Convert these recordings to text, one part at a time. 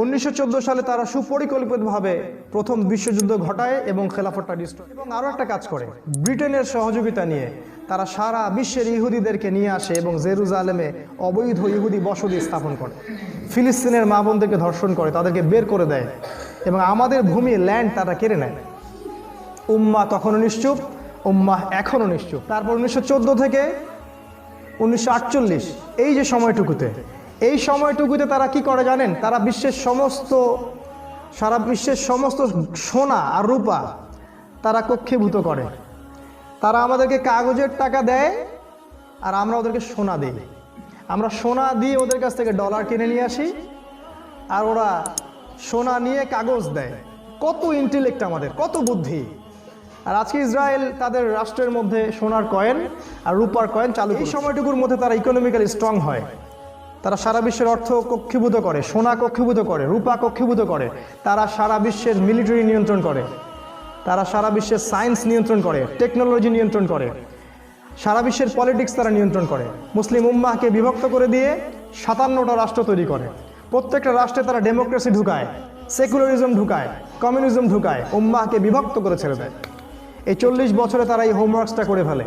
1914 সালে তারা সুপরিকল্পিতভাবে প্রথম বিশ্বযুদ্ধ ঘটায় এবং খেলাফতটা ডিস্ট্রয় এবং আরও একটা কাজ করে, ব্রিটেনের সহযোগিতা নিয়ে তারা সারা বিশ্বের ইহুদিদেরকে নিয়ে আসে এবং জেরুজালেমে অবৈধ ইহুদি বসতি স্থাপন করে, ফিলিস্তিনের মা বোনদেরকে ধর্ষণ করে, তাদেরকে বের করে দেয় এবং আমাদের ভূমি ল্যান্ড তারা কেড়ে নেয়। উম্মাহ তখনও নিশ্চুপ, উম্মাহ এখনও নিশ্চুপ। তারপর 1914 থেকে 1948 এই যে সময়টুকুতে তারা কি করে জানেন? তারা সারা বিশ্বের সমস্ত সোনা আর রূপা তারা কক্ষীভূত করে। তারা আমাদেরকে কাগজের টাকা দেয় আর আমরা ওদেরকে সোনা দিই। আমরা সোনা দিয়ে ওদের কাছ থেকে ডলার কিনে নিয়ে আসি আর ওরা সোনা নিয়ে কাগজ দেয়। কত ইন্টেলেক্ট আমাদের, কত বুদ্ধি! আর আজকে ইসরায়েল তাদের রাষ্ট্রের মধ্যে সোনার কয়েন আর রূপার কয়েন চালু। এই সময়টুকুর মধ্যে তারা ইকোনমিক্যালি স্ট্রং হয়। তারা সারা বিশ্বের অর্থ কক্ষীভূত করে, সোনা কক্ষীভূত করে, রূপা কক্ষীভূত করে। তারা সারা বিশ্বের মিলিটারি নিয়ন্ত্রণ করে, তারা সারা বিশ্বের সায়েন্স নিয়ন্ত্রণ করে, টেকনোলজি নিয়ন্ত্রণ করে, সারা বিশ্বের পলিটিক্স তারা নিয়ন্ত্রণ করে। মুসলিম উম্মাহকে বিভক্ত করে দিয়ে 57টা রাষ্ট্র তৈরি করে। প্রত্যেকটা রাষ্ট্রে তারা ডেমোক্রেসি ঢুকায়, সেকুলারিজম ঢুকায়, কমিউনিজম ঢুকায়, উম্মাহকে বিভক্ত করে ছেড়ে দেয়। এই 40 বছরে তারা এই হোমওয়ার্কসটা করে ফেলে।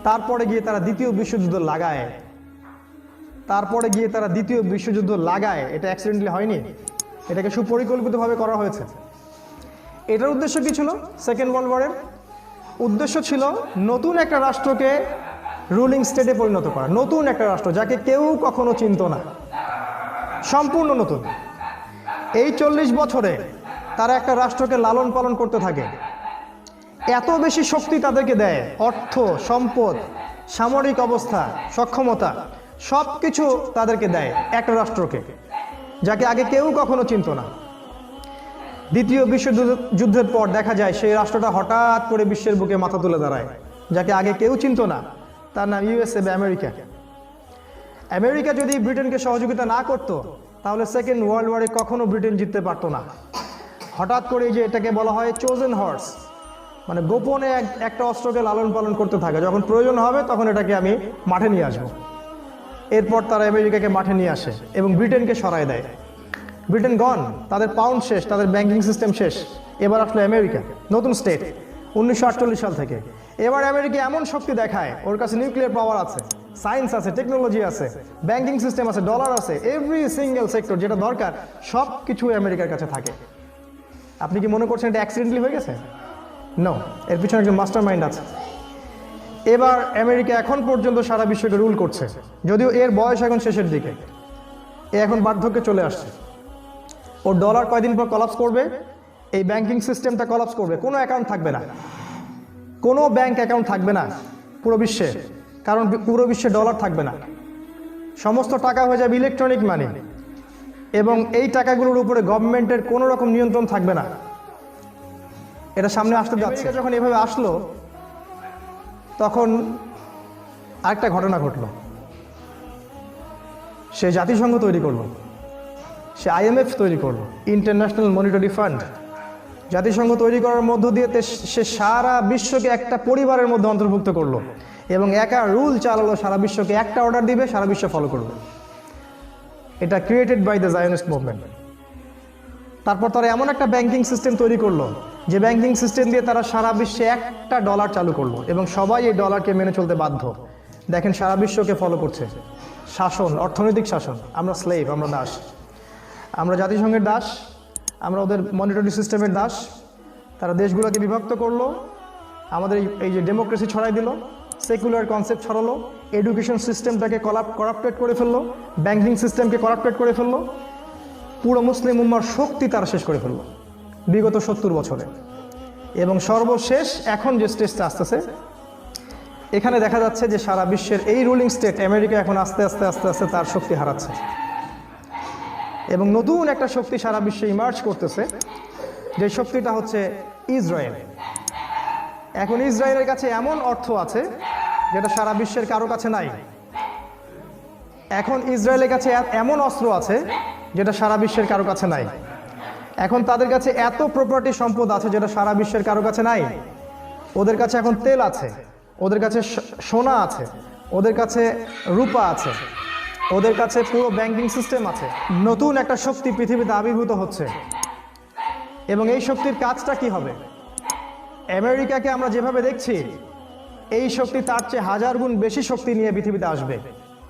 তারপরে গিয়ে তারা দ্বিতীয় বিশ্বযুদ্ধ লাগায়। এটা অ্যাক্সিডেন্টালি হয়নি, এটাকে সুপরিকল্পিতভাবে করা হয়েছে। এটার উদ্দেশ্য কি ছিল? সেকেন্ড ওয়ার্ল্ড ওয়ারের উদ্দেশ্য ছিল নতুন একটা রাষ্ট্রকে রুলিং স্টেটে পরিণত করা। নতুন একটা রাষ্ট্র যাকে কেউ কখনো চিনত না, সম্পূর্ণ নতুন। এই 40 বছরে তারা একটা রাষ্ট্রকে লালন পালন করতে থাকে। এত বেশি শক্তি তাদেরকে দেয়, অর্থ, সম্পদ, সামরিক অবস্থা, সক্ষমতা, সব কিছু তাদেরকে দেয় একটা রাষ্ট্রকে, যাকে আগে কেউ কখনো চিনত না। দ্বিতীয় বিশ্বযুদ্ধের পর দেখা যায় সেই রাষ্ট্রটা হঠাৎ করে বিশ্বের বুকে মাথা তুলে দাঁড়ায়, যাকে আগে কেউ চিনত না। তার নাম ইউএসএ বা আমেরিকা। আমেরিকা যদি ব্রিটেনকে সহযোগিতা না করত, তাহলে সেকেন্ড ওয়ার্ল্ড ওয়ারে কখনো ব্রিটেন জিততে পারতো না। হঠাৎ করে যে এটাকে বলা হয় চোজেন হর্স, মানে গোপনে একটা অস্ত্রকে লালন পালন করতে থাকে, যখন প্রয়োজন হবে তখন এটাকে আমি মাঠে নিয়ে আসবো। এরপর তারা আমেরিকাকে মাঠে নিয়ে আসে এবং ব্রিটেনকে সরায় দেয়। ব্রিটেন গন, তাদের পাউন্ড শেষ, তাদের ব্যাংকিং সিস্টেম শেষ। এবার আসলে আমেরিকা, নতুন স্টেট 1948 সাল থেকে। এবার আমেরিকা এমন শক্তি দেখায়, ওর কাছে নিউক্লিয়ার পাওয়ার আছে, সায়েন্স আছে, টেকনোলজি আছে, ব্যাংকিং সিস্টেম আছে, ডলার আছে, এভরি সিঙ্গেল সেক্টর যেটা দরকার সব কিছু আমেরিকার কাছে থাকে। আপনি কি মনে করছেন এটা অ্যাক্সিডেন্টালি হয়ে গেছে? নো, এর পিছনে একজন মাস্টার মাইন্ড আছে। এবার আমেরিকা এখন পর্যন্ত সারা বিশ্বকে রুল করছে, যদিও এর বয়স এখন শেষের দিকে, এখন বার্ধক্যে চলে আসছে। ওর ডলার কয়দিন পর কলাপস করবে, এই ব্যাংকিং সিস্টেমটা কলাপস করবে, কোনো অ্যাকাউন্ট থাকবে না, কোনো ব্যাংক অ্যাকাউন্ট থাকবে না পুরো বিশ্বে, কারণ পুরো বিশ্বে ডলার থাকবে না। সমস্ত টাকা হয়ে যাবে ইলেকট্রনিক মানি এবং এই টাকাগুলোর উপরে গভর্নমেন্টের কোনো রকম নিয়ন্ত্রণ থাকবে না। এটা সামনে আসতে যাচ্ছে। যখন এভাবে আসলো তখন আরেকটা ঘটনা ঘটলো। সে জাতিসংঘ তৈরি করলো, সে IMF তৈরি করলো, ইন্টারন্যাশনাল মনিটারি ফান্ড। জাতিসংঘ তৈরি করার মধ্য দিয়ে সে সারা বিশ্বকে একটা পরিবারের মধ্যে অন্তর্ভুক্ত করলো এবং একা রুল চালালো, সারা বিশ্বকে একটা অর্ডার দিবে, সারা বিশ্ব ফলো করবে। এটা created by the Zionist movement. তারপর তারা এমন একটা ব্যাংকিং সিস্টেম তৈরি করলো যে ব্যাংকিং সিস্টেম দিয়ে তারা সারা বিশ্বে একটা ডলার চালু করলো এবং সবাই এই ডলারকে মেনে চলতে বাধ্য। দেখেন সারা বিশ্বকে ফলো করছে। শাসন, অর্থনৈতিক শাসন। আমরা স্লেভ, আমরা দাস, আমরা জাতিসংঘের দাস, আমরা ওদের মনিটারি সিস্টেমের দাস। তারা দেশগুলোকে বিভক্ত করলো, আমাদের এই যে ডেমোক্রেসি ছড়াই দিল, সেকুলার কনসেপ্ট ছড়ালো, এডুকেশন সিস্টেমটাকে করাপ্টেড করে ফেললো, ব্যাংকিং সিস্টেমকে করাপ্টেড করে ফেললো, পুরো মুসলিম উম্মার শক্তি তারা শেষ করে ফেললো বিগত 70 বছরে। এবং সর্বশেষ এখন যে স্টেজটা আসতেছে, এখানে দেখা যাচ্ছে যে সারা বিশ্বের এই রুলিং স্টেট আমেরিকা এখন আস্তে আস্তে আস্তে আস্তে তার শক্তি হারাচ্ছে এবং নতুন একটা শক্তি সারা বিশ্বে ইমার্জ করতেছে, যে শক্তিটা হচ্ছে ইসরায়েল। এখন ইসরায়েলের কাছে এমন অর্থ আছে যেটা সারা বিশ্বের কারো কাছে নাই। এখন ইসরায়েলের কাছে এমন অস্ত্র আছে যেটা সারা বিশ্বের কারো কাছে নাই। এখন তাদের কাছে এত প্রপার্টি সম্পদ আছে যেটা সারা বিশ্বের কারো কাছে নাই। ওদের কাছে এখন তেল আছে, ওদের কাছে সোনা আছে, ওদের কাছে রূপা আছে, ওদের কাছে পুরো ব্যাংকিং সিস্টেম আছে। নতুন একটা শক্তি পৃথিবীতে আবির্ভূত হচ্ছে, এবং এই শক্তির কাজটা কি হবে? আমেরিকাকে আমরা যেভাবে দেখছি, এই শক্তি তার চেয়ে 1000 গুণ বেশি শক্তি নিয়ে পৃথিবীতে আসবে।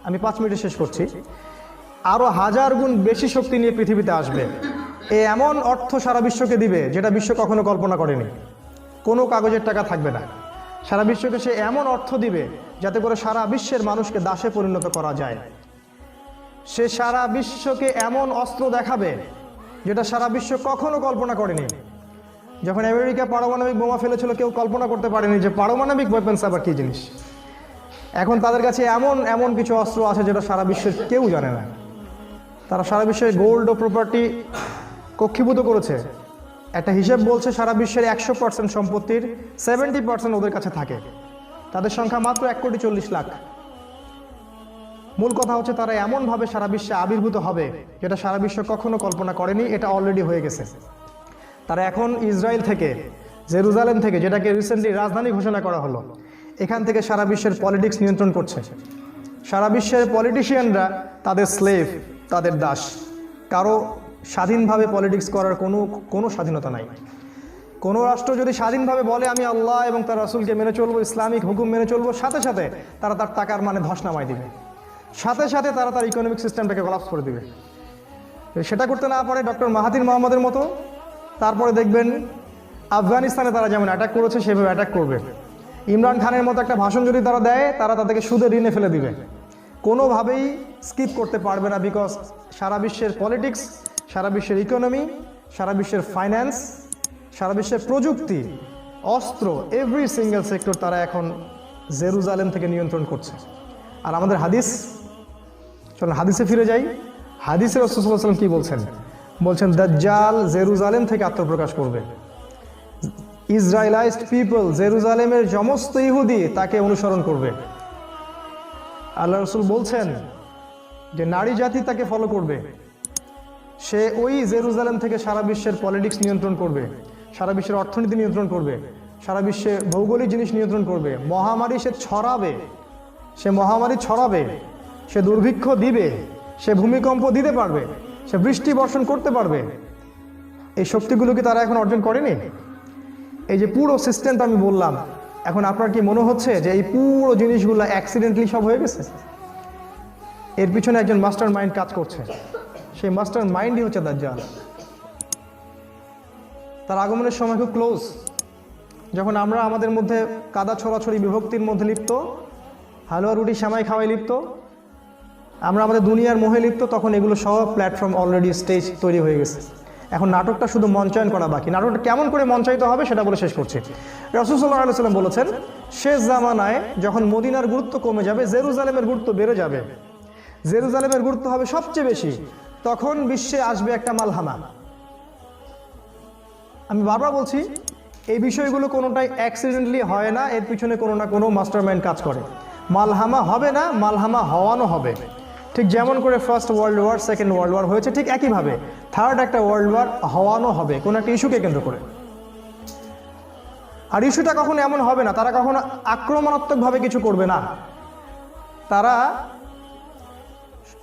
আমি 5 মিনিটে শেষ করছি। আরও 1000 গুণ বেশি শক্তি নিয়ে পৃথিবীতে আসবে। এমন অর্থ সারা বিশ্বকে দিবে যেটা বিশ্ব কখনো কল্পনা করেনি। কোনো কাগজের টাকা থাকবে না। সারা বিশ্বকে সে এমন অর্থ দিবে যাতে করে সারা বিশ্বের মানুষকে দাসে পরিণত করা যায়। সে সারা বিশ্বকে এমন অস্ত্র দেখাবে যেটা সারা বিশ্ব কখনো কল্পনা করেনি। যখন আমেরিকা পারমাণবিক বোমা ফেলেছিল, কেউ কল্পনা করতে পারেনি যে পারমাণবিক ওয়েপন্স আবার কী জিনিস। এখন তাদের কাছে এমন এমন কিছু অস্ত্র আছে যেটা সারা বিশ্বের কেউ জানে না। তারা সারা বিশ্বের গোল্ড ও প্রপার্টি কক্ষীভূত করেছে। একটা হিসেব বলছে সারা বিশ্বের 100% সম্পত্তির 70% ওদের কাছে থাকে। তাদের সংখ্যা মাত্র 1,40,00,000। মূল কথা হচ্ছে তারা এমনভাবে সারা বিশ্বে আবির্ভূত হবে যেটা সারা বিশ্ব কখনো কল্পনা করেনি। এটা অলরেডি হয়ে গেছে। তারা এখন ইসরায়েল থেকে, জেরুজালেম থেকে, যেটাকে রিসেন্টলি রাজধানী ঘোষণা করা হলো, এখান থেকে সারা বিশ্বের পলিটিক্স নিয়ন্ত্রণ করছে। সারা বিশ্বের পলিটিশিয়ানরা তাদের স্লেভ, তাদের দাস। কারো স্বাধীনভাবে পলিটিক্স করার কোনো স্বাধীনতা নাই। কোনো রাষ্ট্র যদি স্বাধীনভাবে বলে আমি আল্লাহ এবং তার রাসূলকে মেনে চলবো, ইসলামিক হুকুম মেনে চলবো, সাথে সাথে তারা তার টাকার মানে ধস নামায় দিবে। সাথে সাথে তারা তার ইকোনমিক সিস্টেমটাকে কলাপস করে দিবে। সেটা করতে না পারে ডক্টর মাহাথির মোহাম্মদের মতো, তারপরে দেখবেন আফগানিস্তানে তারা যেমন অ্যাটাক করেছে সেভাবে অ্যাটাক করবে। ইমরান খানের মতো একটা ভাষণ যদি তারা দেয়, তারা তাদেরকে সুদে ঋণে ফেলে দিবে। কোনোভাবেই স্কিপ করতে পারবে না। বিকজ সারা বিশ্বের পলিটিক্স, সারা বিশ্বের ইকোনমি, সারা বিশ্বের ফাইন্যান্স, সারা বিশ্বের প্রযুক্তি, অস্ত্র, এভরি সিঙ্গেল সেক্টর তারা এখন জেরুজালেম থেকে নিয়ন্ত্রণ করছে। আর আমাদের হাদিস, চলুন হাদিসে ফিরে যাই। হাদিসে রাসূল সাল্লাল্লাহু আলাইহি ওয়াসাল্লাম কি বলছেন? বলছেন দাজ্জাল জেরুজালেম থেকে আত্মপ্রকাশ করবে। ইসরায়েলাইজড পিপল, জেরুজালেমের সমস্ত ইহুদি তাকে অনুসরণ করবে। আল্লাহ রাসূল বলছেন যে নারী জাতি তাকে ফলো করবে। সে ওই জেরুজালেম থেকে সারা বিশ্বের পলিটিক্স নিয়ন্ত্রণ করবে, সারা বিশ্বের অর্থনীতি নিয়ন্ত্রণ করবে, সারা বিশ্বে ভৌগোলিক জিনিস নিয়ন্ত্রণ করবে। মহামারী সে ছড়াবে, সে মহামারী ছড়াবে, সে দুর্ভিক্ষ দিবে, সে ভূমিকম্প দিতে পারবে, সে বৃষ্টি বর্ষণ করতে পারবে। এই শক্তিগুলো কি তারা এখন অর্জন করেনি? এই যে পুরো সিস্টেমটা আমি বললাম, এখন আপনার কি মনে হচ্ছে যে এই পুরো জিনিসগুলো অ্যাক্সিডেন্টলি সব হয়ে গেছে? এর পিছনে একজন মাস্টার মাইন্ড কাজ করছে। সেই মাস্টার মাইন্ডই হচ্ছে দাজ্জাল। তার আগমনের সময় খুব ক্লোজ। যখন আমরা আমাদের মধ্যে কাদা ছড়াছড়ি বিভক্তির মধ্যে লিপ্ত, হালুয়া রুটি সামাই খাওয়াই লিপ্ত, আমরা আমাদের দুনিয়ার মোহে লিপ্ত, তখন এগুলো সব প্ল্যাটফর্ম অলরেডি স্টেজ তৈরি হয়ে গেছে। এখন নাটকটা শুধু মঞ্চায়ন করা বাকি। নাটকটা কেমন করে মঞ্চায়িত হবে সেটা বলে শেষ করছি। রাসূল সাল্লাল্লাহু আলাইহি ওয়াসাল্লাম বলেছেন, শেষ জামানায় যখন মদিনার গুরুত্ব কমে যাবে, জেরুজালেমের গুরুত্ব বেড়ে যাবে, জেরুজালেমের গুরুত্ব হবে সবচেয়ে বেশি, তখন বিশ্বে আসবে একটা মালহামা। আমি বারবার বলছি, এই বিষয়গুলো কোনোটাই অ্যাক্সিডেন্টলি হয় না, এর পিছনে কোনো না কোনো মাস্টারমাইন্ড কাজ করে। মালহামা হবে না, মালহামা হওয়ানো হবে। ঠিক যেমন করে first world war, second world war হয়েছে, ঠিক একইভাবে থার্ড একটা ওয়ার্ল্ড ওয়ার হওয়ানো হবে কোনো একটা ইস্যুকে কেন্দ্র করে। আর ইস্যুটা কখনো এমন হবে না, তারা কখনো আক্রমণাত্মকভাবে কিছু করবে না, তারা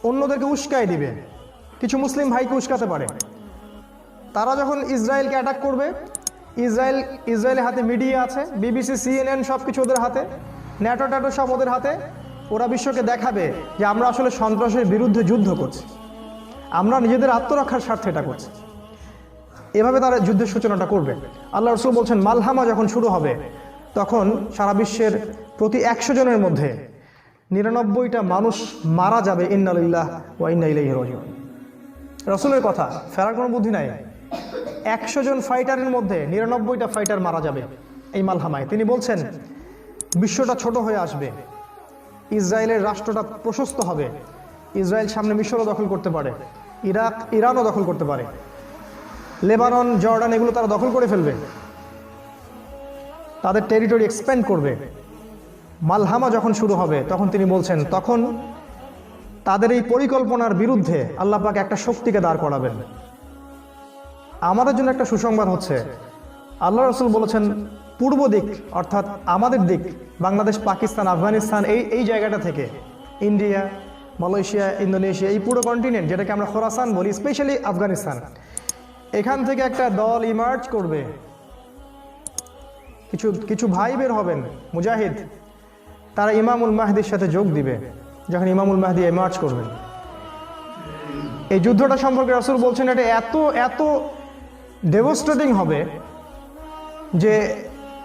অন্যদেরকে উস্কাই দিবে। কিছু মুসলিম ভাইকে উস্কাতে পারে। তারা যখন ইসরায়েলকে অ্যাটাক করবে, ইসরায়েলের হাতে মিডিয়া আছে, বিবিসি, CNN সব কিছু ওদের হাতে, ন্যাটো ট্যাটো সব ওদের হাতে। ওরা বিশ্বকে দেখাবে যে আমরা আসলে সন্ত্রাসের বিরুদ্ধে যুদ্ধ করছি, আমরা নিজেদের আত্মরক্ষার স্বার্থে এটা করছি। এভাবে তারা যুদ্ধের সূচনাটা করবে। আল্লাহ রাসূল বলছেন, মালহামা যখন শুরু হবে, তখন সারা বিশ্বের প্রতি 100 জনের মধ্যে 99টা মানুষ মারা যাবে। ইন্না লিল্লাহি ওয়া ইন্না ইলাইহি রাজিউন। রাসূলের কথা, ফেরার কোনো বুদ্ধি নাই। 100 জন ফাইটারের মধ্যে 99টা ফাইটার মারা যাবে এই মালহামায়। তিনি বলছেন, বিশ্বটা ছোট হয়ে আসবে, ইসরায়েলের রাষ্ট্রটা প্রশস্ত হবে। ইসরায়েল সামনে মিশরও দখল করতে পারে, ইরাক, ইরানও দখল করতে পারে, লেবানন, জর্ডান, এগুলো তারা দখল করে ফেলবে, তাদের টেরিটরি এক্সপ্যান্ড করবে। মালহামা যখন শুরু হবে, তখন তিনি বলছেন, তখন তাদের এই পরিকল্পনার বিরুদ্ধে আল্লাহ পাক একটা শক্তিকে দাঁড় করাবেন। আমাদের জন্য একটা সুসংবাদ হচ্ছে, আল্লাহ রাসূল বলেছেন, পূর্ব দিক অর্থাৎ আমাদের দিক, বাংলাদেশ, পাকিস্তান, আফগানিস্তান, এই জায়গাটা থেকে, ইন্ডিয়া, মালয়েশিয়া, ইন্দোনেশিয়া, এই পুরো কন্টিনেন্ট যেটাকে আমরা খোরাসান বলি, স্পেশালি আফগানিস্তান, এখান থেকে একটা দল ইমার্জ করবে। কিছু কিছু ভাই বের হবেন মুজাহিদ, তারা ইমামুল মাহদির সাথে যোগ দিবে যখন ইমামুল মাহদি ইমার্জ করবেন। এই যুদ্ধটা সম্পর্কে রাসূল বলছেন এটা এত এত ডেভাস্টেটিং হবে যে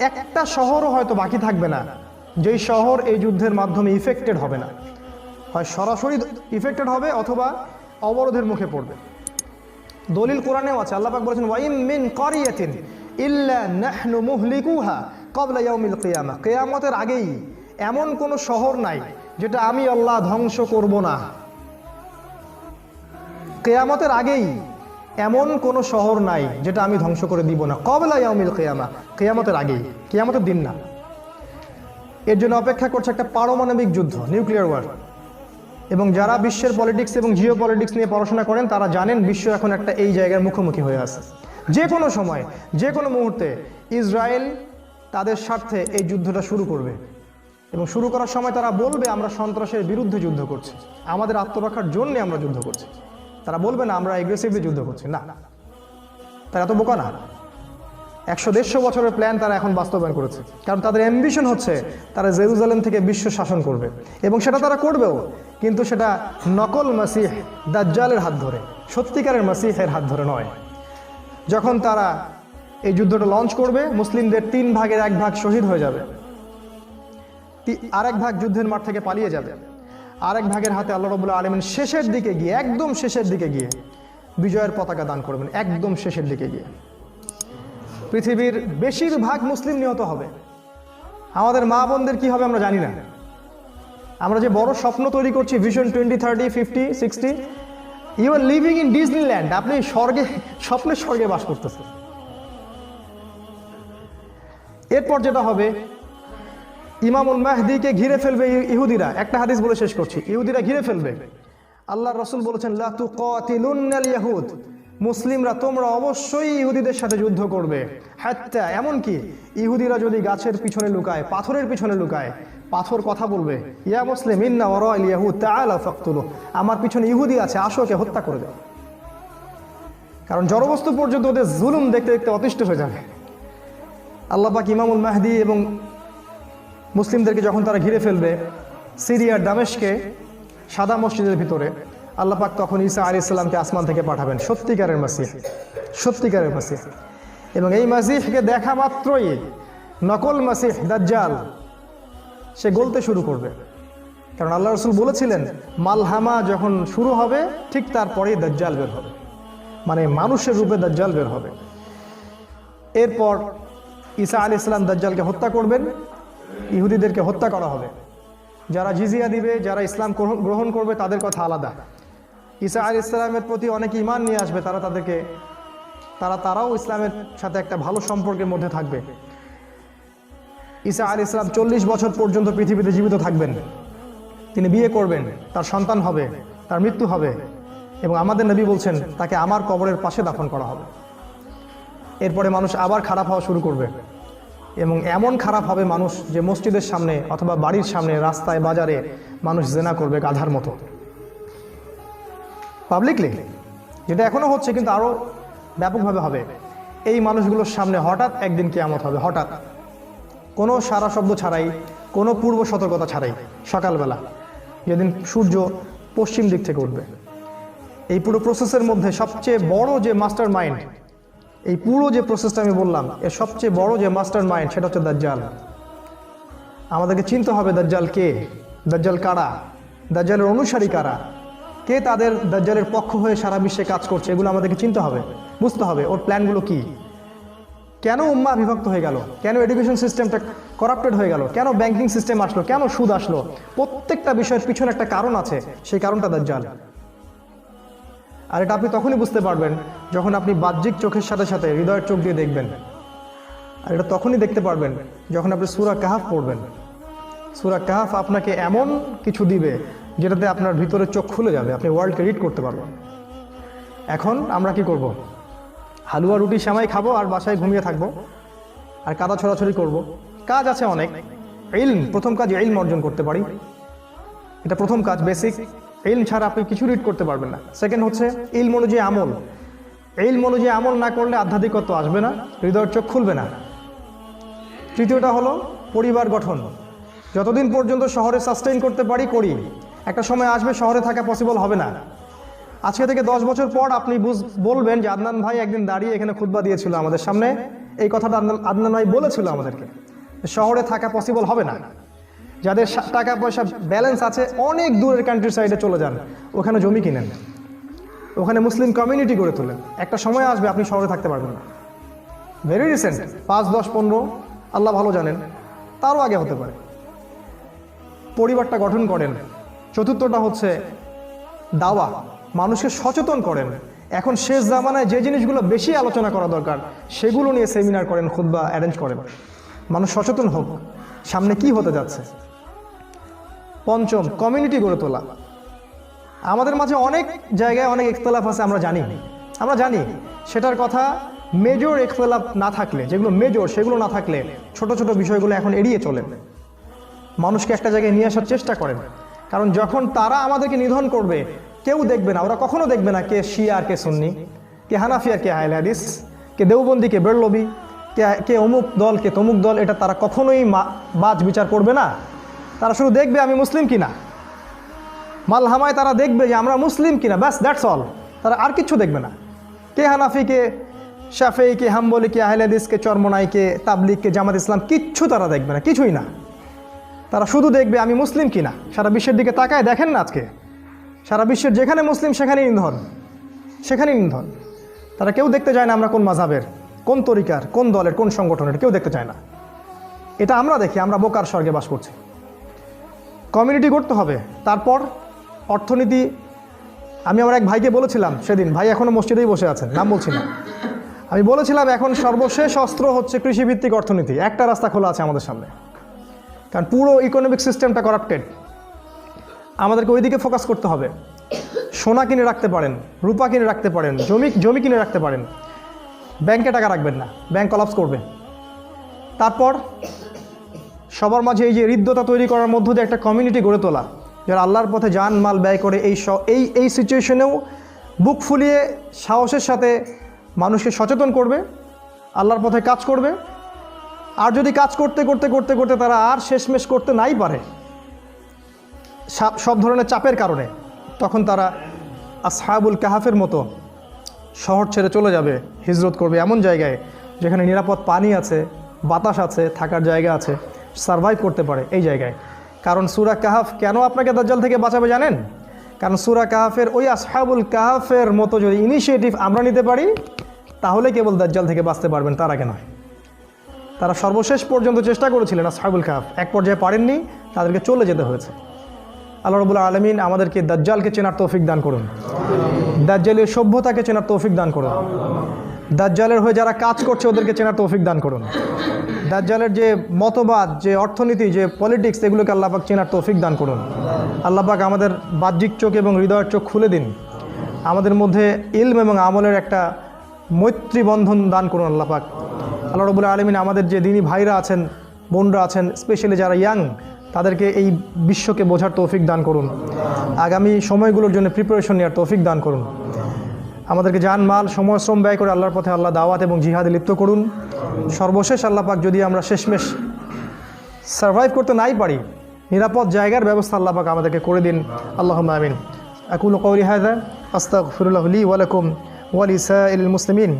একটা শহরও হয়তো বাকি থাকবে না যেই শহর এই যুদ্ধের মাধ্যমে ইফেক্টেড হবে না। হয় সরাসরি ইফেক্টেড হবে অথবা অবরোধের মুখে পড়বে। দলিল কোরআনেও আছে, আল্লাহ পাক বলেছেন ওয়াইম মিন ক্বরিয়াতিন ইল্লা নাহনু মুহলিকুহা ক্বাবলা ইয়াউমিল কিয়ামাহ, কিয়ামতের আগেই এমন কোন শহর নাই যেটা আমি আল্লাহ ধ্বংস করব না। কিয়ামতের আগেই এমন কোন শহর নাই যেটা আমি ধ্বংস করে দিব না। ক্বাবলা ইয়াউমিল কিয়ামাহ, কিয়ামতের আগেই, কিয়ামতের দিন না। এর জন্য অপেক্ষা করছে একটা পারমাণবিক যুদ্ধ, নিউক্লিয়ার ওয়ার। এবং যারা বিশ্বের পলিটিক্স এবং জিও পলিটিক্স নিয়ে পড়াশোনা করেন তারা জানেন বিশ্ব এখন একটা এই জায়গার মুখোমুখি হয়ে আছে। যে কোনো সময়, যে কোনো মুহূর্তে ইসরায়েল তাদের স্বার্থে এই যুদ্ধটা শুরু করবে এবং শুরু করার সময় তারা বলবে আমরা সন্ত্রাসের বিরুদ্ধে যুদ্ধ করছি, আমাদের আত্মরক্ষার জন্য আমরা যুদ্ধ করছি। তারা বলবে না আমরা এগ্রেসিভলি যুদ্ধ করছি, না, তারা এত বোকা না। 100-150 বছরের প্ল্যান তারা এখন বাস্তবায়ন করেছে, কারণ তাদের অ্যাম্বিশন হচ্ছে তারা জেরুজালেম থেকে বিশ্ব শাসন করবে এবং সেটা তারা করবেও, কিন্তু সেটা নকল মাসিহ দাজ্জালের হাত ধরে, সত্যিকারের মাসিহের হাত ধরে নয়। যখন তারা এই যুদ্ধটা লঞ্চ করবে মুসলিমদের 3 ভাগের 1 ভাগ শহীদ হয়ে যাবে, আরেক ভাগ যুদ্ধের মাঠ থেকে পালিয়ে যাবে, আরেক ভাগের হাতে আল্লাহ রাব্বুল আলামিন শেষের দিকে গিয়ে, একদম শেষের দিকে গিয়ে বিজয়ের পতাকা দান করবেন। একদম শেষের দিকে গিয়ে পৃথিবীর বেশিরভাগ মুসলিম নিহত হবে। আমাদের মা বোনদের কি হবে আমরা জানি না। আমরা যে বড় স্বপ্ন তৈরি করছি, vision 2030, 50, 60, you are living in Disneyland. আপনি স্বর্গে, স্বপ্নের স্বর্গে বাস করতেছেন। এরপর যেটা হবে, ইমামুল মাহদিকে ঘিরে ফেলবে ইহুদিরা। একটা হাদিস বলে শেষ করছি, ইহুদিরা ঘিরে ফেলবে। আল্লাহর রাসূল বলেছেন লা তুকাতিলুনাল ইয়াহুদ, মুসলিমরা তোমরা অবশ্যই ইহুদিদের সাথে যুদ্ধ করবে। হাত্তা, এমনকি ইহুদিরা যদি গাছের পিছনে লুকায়, পাথরের পিছনে লুকায়, পাথর কথা বলবে, ইয়া মুসলিম ইন্না ওয়ারাল ইয়াহুদ তাআলা ফাকতুলু, আমার পিছনে ইহুদি আছে, আসো ওকে হত্যা করে দাও। কারণ জড়বস্তু পর্যন্ত ওদের জুলুম দেখতে দেখতে অতিষ্ঠ হয়ে যাবে। আল্লাহ পাক ইমামুল মাহদি এবং মুসলিমদেরকে যখন তারা ঘিরে ফেলবে সিরিয়ার দামেশকে, সাদা মসজিদের ভিতরে, আল্লাহ পাক তখন ঈসা আলাইহিস সালামকে আসমান থেকে পাঠাবেন, সত্যিকারের মাসিহ, সত্যিকারের মাসিহ। এবং এই মাসিহকে দেখা মাত্রই নকল মাসিহ দাজ্জাল সে গলতে শুরু করবে। কারণ আল্লাহ রাসূল বলেছিলেন মালহামা যখন শুরু হবে ঠিক তারপরেই দাজ্জাল বের হবে, মানে মানুষের রূপে দাজ্জাল বের হবে। এরপর ঈসা আলাইহিস সালাম দাজ্জালকে হত্যা করবেন, ইহুদিদেরকে হত্যা করা হবে। যারা জিজিয়া দিবে, যারা ইসলাম গ্রহণ করবে তাদের কথা আলাদা। ঈসা আলাইহিস সালামের প্রতি অনেকে ঈমান নিয়ে আসবে, তারাও ইসলামের সাথে একটা ভালো সম্পর্কের মধ্যে থাকবে। ঈসা আলাইহিস সালাম 40 বছর পর্যন্ত পৃথিবীতে জীবিত থাকবেন। তিনি বিয়ে করবেন, তার সন্তান হবে, তার মৃত্যু হবে এবং আমাদের নবী বলছেন তাকে আমার কবরের পাশে দাফন করা হবে। এরপরে মানুষ আবার খারাপ হওয়া শুরু করবে এবং এমন খারাপ হবে মানুষ যে মসজিদের সামনে অথবা বাড়ির সামনে, রাস্তায়, বাজারে মানুষ জেনা করবে গাধার মতো পাবলিকলি, যেটা এখনো হচ্ছে কিন্তু আরো ব্যাপকভাবে হবে। এই মানুষগুলোর সামনে হঠাৎ একদিন কিয়ামত হবে, হঠাৎ, কোনো সারা শব্দ ছাড়াই, কোনো পূর্ব সতর্কতা ছাড়াই, সকালবেলা যেদিন সূর্য পশ্চিম দিক থেকে উঠবে। এই পুরো প্রসেসের মধ্যে সবচেয়ে বড় যে মাস্টার মাইন্ড, এই পুরো যে প্রসেসটা আমি বললাম, এর সবচেয়ে বড় যে মাস্টার মাইন্ড সেটা হচ্ছে দাজ্জাল। আমাদেরকে চিনতে হবে দাজ্জাল কে, দাজ্জাল কারা, দাজ্জালের অনুসারী কারা, কে তাদের দাজ্জালের পক্ষ হয়ে সারা বিশ্বে কাজ করছে, এগুলো আমাদেরকে চিনতে হবে, বুঝতে হবে ওর প্ল্যানগুলো কি। কেন উম্মাহ বিভক্ত হয়ে গেল, কেন এডুকেশন সিস্টেমটা করাপ্টেড হয়ে গেল, কেন ব্যাংকিং সিস্টেম আসলো, কেন সুদ আসলো, প্রত্যেকটা বিষয়ের পিছনে একটা কারণ আছে, সেই কারণটা দাজ্জাল। আর এটা আপনি তখনই বুঝতে পারবেন যখন আপনি বাহ্যিক চোখের সাথে সাথে হৃদয়ের চোখ দিয়ে দেখবেন। আর এটা তখনই দেখতে পারবেন যখন আপনি সূরা কাহাফ পড়বেন। সূরা কাহাফ আপনাকে এমন কিছু দিবে যেটাতে আপনার ভিতরে চোখ খুলে যাবে, আপনি ওয়ার্ল্ডকে রিড করতে পারবেন। এখন আমরা কি করব? হালুয়া রুটি সেমাই খাবো আর বাসায় ঘুমিয়ে থাকবো আর কাদা ছড়াছড়ি করব। কাজ আছে অনেক। ইলম, প্রথম কাজ ইলম অর্জন করতে পারি, এটা প্রথম কাজ, বেসিক ইলম ছাড়া আপনি কিছু রিড করতে পারবেন না। সেকেন্ড হচ্ছে ইলম অনুযায়ী আমল। ইলম অনুযায়ী আমল না করলে আধ্যাত্মিকত্ব আসবে না, হৃদয়ের চোখ খুলবে না। তৃতীয়টা হলো পরিবার গঠন। যতদিন পর্যন্ত শহরে সাস্টেইন করতে পারি করি, একটা সময় আসবে শহরে থাকা পসিবল হবে না। আজকে থেকে 10 বছর পর আপনি বলবেন যে আদনান ভাই একদিন দাঁড়িয়ে এখানে খুতবা দিয়েছিল আমাদের সামনে, এই কথাটা আদনান ভাই বলেছিল আমাদেরকে, শহরে থাকা পসিবল হবে না। যাদের টাকা পয়সা ব্যালেন্স আছে অনেক দূরের কান্ট্রি সাইডে চলে যান, ওখানে জমি কিনেন, ওখানে মুসলিম কমিউনিটি গড়ে তোলেন। একটা সময় আসবে আপনি শহরে থাকতে পারবেন না। ভেরি রিসেন্ট, 5, 10, 15, আল্লাহ ভালো জানেন, তারও আগে হতে পারে। পরিবারটা গঠন করেন। চতুর্থটা হচ্ছে দাওয়া, মানুষকে সচেতন করেন। এখন শেষ জামানায় যে জিনিসগুলো বেশি আলোচনা করা দরকার সেগুলো নিয়ে সেমিনার করেন, খুতবা অ্যারেঞ্জ করেন, মানুষ সচেতন হোক সামনে কি হতে যাচ্ছে। পঞ্চম, কমিউনিটি গড়ে তোলা। আমাদের মাঝে অনেক জায়গায় অনেক ইখতিলাফ আছে, আমরা জানি সেটার কথা। মেজর ইখতিলাফ না থাকলে, যেগুলো মেজর সেগুলো না থাকলে ছোট ছোট বিষয়গুলো এখন এড়িয়ে চলে, মানুষকে একটা জায়গায় নিয়ে আসার চেষ্টা করেন। কারণ যখন তারা আমাদেরকে নিধন করবে কেউ দেখবে না, ওরা কখনো দেখবে না কে শিয়া আর কে সুন্নি, কে হানাফি আর কে আহলে হাদিস, কে দেওবন্দি কে বেরলবি, কে অমুক দল কে তমুক দল, এটা তারা কখনোই বাজ বিচার করবে না। তারা শুধু দেখবে আমি মুসলিম কিনা, মালহামায় তারা দেখবে যে আমরা মুসলিম কিনা, ব্যাস, দ্যাটস অল। তারা আর কিচ্ছু দেখবে না। কে হানাফি, কে শাফেঈ, কে হাম্বলি, কে আহলে হাদিস, কে চরমনাই, কে তাবলিগ, কে জামাত ইসলাম, কিচ্ছু তারা দেখবে না, কিছুই না। তারা শুধু দেখবে আমি মুসলিম কিনা। সারা বিশ্বের দিকে তাকায় দেখেন না, আজকে সারা বিশ্বের যেখানে মুসলিম সেখানেই ইন্ধন। তারা কেউ দেখতে চায় না আমরা কোন মাযহাবের, কোন তরিকার, কোন দলের, কোন সংগঠনের, কেউ দেখতে চায় না। এটা আমরা দেখি, আমরা বোকার স্বর্গে বাস করছি। কমিউনিটি করতে হবে। তারপর অর্থনীতি। আমি আমার এক ভাইকে বলেছিলাম সেদিন, ভাই এখনও মসজিদেই বসে আছেন, নাম বলছি না, আমি বলেছিলাম এখন সর্বশেষ অস্ত্র হচ্ছে কৃষিভিত্তিক অর্থনীতি। একটা রাস্তা খোলা আছে আমাদের সামনে, কারণ পুরো ইকোনমিক সিস্টেমটা করাপ্টেড। আমাদেরকে ওইদিকে ফোকাস করতে হবে। সোনা কিনে রাখতে পারেন, রূপা কিনে রাখতে পারেন, জমি কিনে রাখতে পারেন, ব্যাংকে টাকা রাখবেন না, ব্যাংক কলাপস করবে। তারপর সবার মাঝে এই যে হৃদ্যতা তৈরি করার মধ্য দিয়ে একটা কমিউনিটি গড়ে তোলা, যারা আল্লাহর পথে জান মাল ব্যয় করে এই সিচুয়েশনেও বুক ফুলিয়ে সাহসের সাথে মানুষকে সচেতন করবে, আল্লাহর পথে কাজ করবে। আর যদি কাজ করতে করতে করতে করতে তারা আর শেষমেশ করতে নাই পারে সব ধরনের চাপের কারণে, তখন তারা আসহাবুল কাহাফের মতো শহর ছেড়ে চলে যাবে, হিজরত করবে এমন জায়গায় যেখানে নিরাপদ পানি আছে, বাতাস আছে, থাকার জায়গা আছে, সারভাইভ করতে পারে এই জায়গায়। কারণ সূরা কাহাফ কেন আপনাকে দাজ্জাল থেকে বাঁচাবে জানেন? কারণ সূরা কাহাফের ওই আসহাবুল কাহাফের মতো যদি ইনিশিয়েটিভ আমরা নিতে পারি তাহলে কেবল দাজ্জাল থেকে বাঁচতে পারবেন, তার আগে নয়। তারা সর্বশেষ পর্যন্ত চেষ্টা করেছিলেন আসহাবুল কাহাফ, এক পর্যায়ে পারেননি, তাদেরকে চলে যেতে হয়েছে। আল্লাহ রাব্বুল আলামিন আমাদেরকে দাজ্জালকে চেনার তৌফিক দান করুন, দাজ্জালের সভ্যতাকে চেনার তৌফিক দান করুন, দাজ্জালের হয়ে যারা কাজ করছে ওদেরকে চেনার তৌফিক দান করুন, দাজ্জালের যে মতবাদ, যে অর্থনীতি, যে পলিটিক্স, এগুলোকে আল্লাহ পাক চেনার তৌফিক দান করুন। আল্লাহ পাক আমাদের বাহ্যিক চোখ এবং হৃদয়ের চোখ খুলে দিন, আমাদের মধ্যে ইলম এবং আমলের একটা মৈত্রী বন্ধন দান করুন আল্লাহ পাক। আল্লাহ রাব্বুল আলামিন আমাদের যে দিনী ভাইরা আছেন, বোনরা আছেন, স্পেশালি যারা ইয়াং, তাদেরকে এই বিশ্বকে বোঝার তৌফিক দান করুন, আগামী সময়গুলোর জন্য প্রিপারেশন নেওয়ার তৌফিক দান করুন। আমাদেরকে জান মাল সময় শ্রম ব্যয় করে আল্লাহর পথে আল্লাহ দাওয়াত এবং জিহাদে লিপ্ত করুন। সর্বশেষ আল্লাহ পাক যদি আমরা শেষমেশ সারভাইভ করতে নাই পারি, নিরাপদ জায়গার ব্যবস্থা আল্লাহ পাক আমাদেরকে করে দিন। আল্লাহুম্মা আমিন। আকুলু কওলি হাযা আস্তাগফিরুল্লাহ লি ওয়া লাকুম ওয়া লিসাইরিল মুসলিমিন।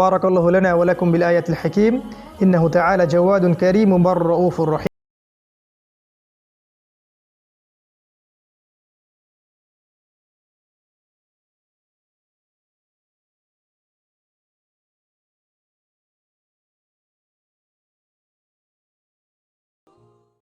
বারাকাল্লাহু লানা ওয়া লাকুম বিল আয়াতিল হাকীম। ইন্নাহু তাআলা জাওয়াদুন কারীম মুবাররাউফুর রহিম।